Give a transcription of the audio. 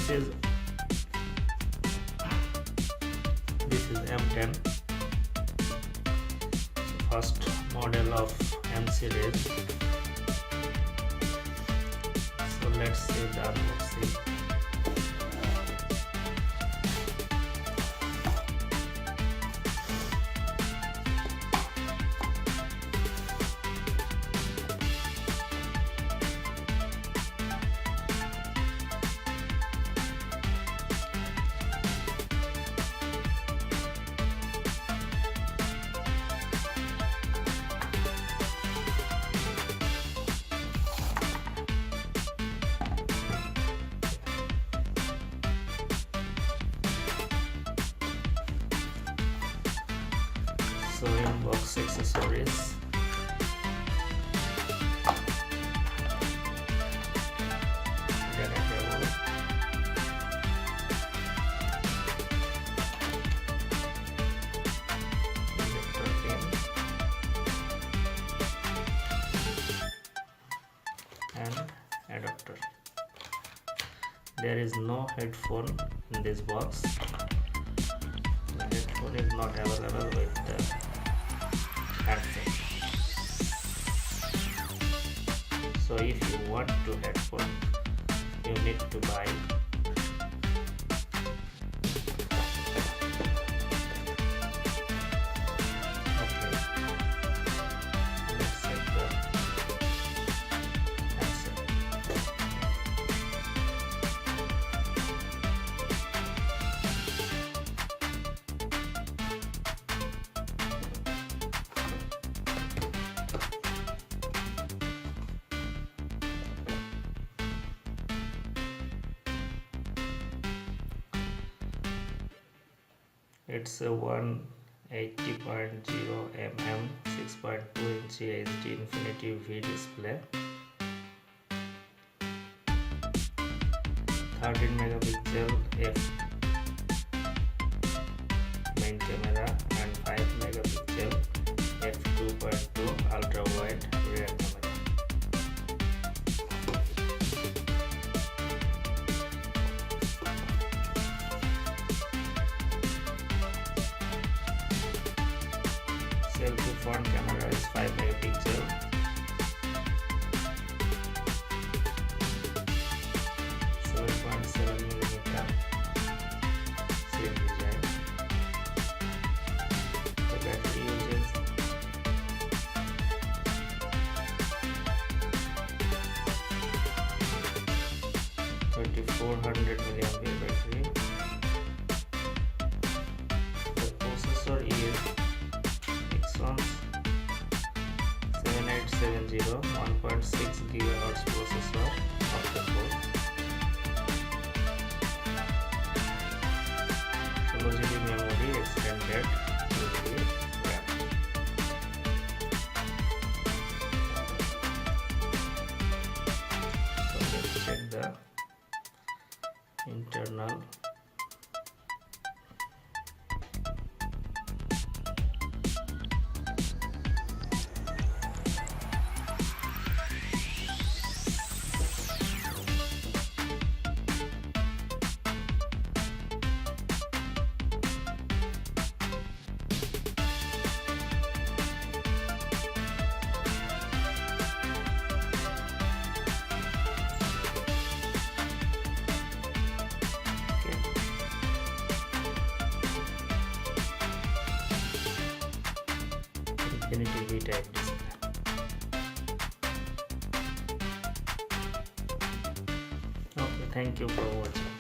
This is M10, first model of M series. So let's see the unboxing. So in box accessories, data cable, ejector pin, and adapter. There is no headphone in this box. The headphone is not available with the handset. So if you want to headphone, you need to buy let's set the handset. It's a 180.0 mm 6.2 inch HD Infinity V display, 13 megapixel f main camera and 5 megapixel f2.2 ultra wide rear camera. Selfie front camera is 5 megapixel. Same design. The battery uses 2400 milliampere battery. The processor is Exynos 7870 1.6 GHz processor, Octa-core. 16 GB memory, extended GB RAM. So let's check the internal. Infinity V type display. Okay, thank you for watching.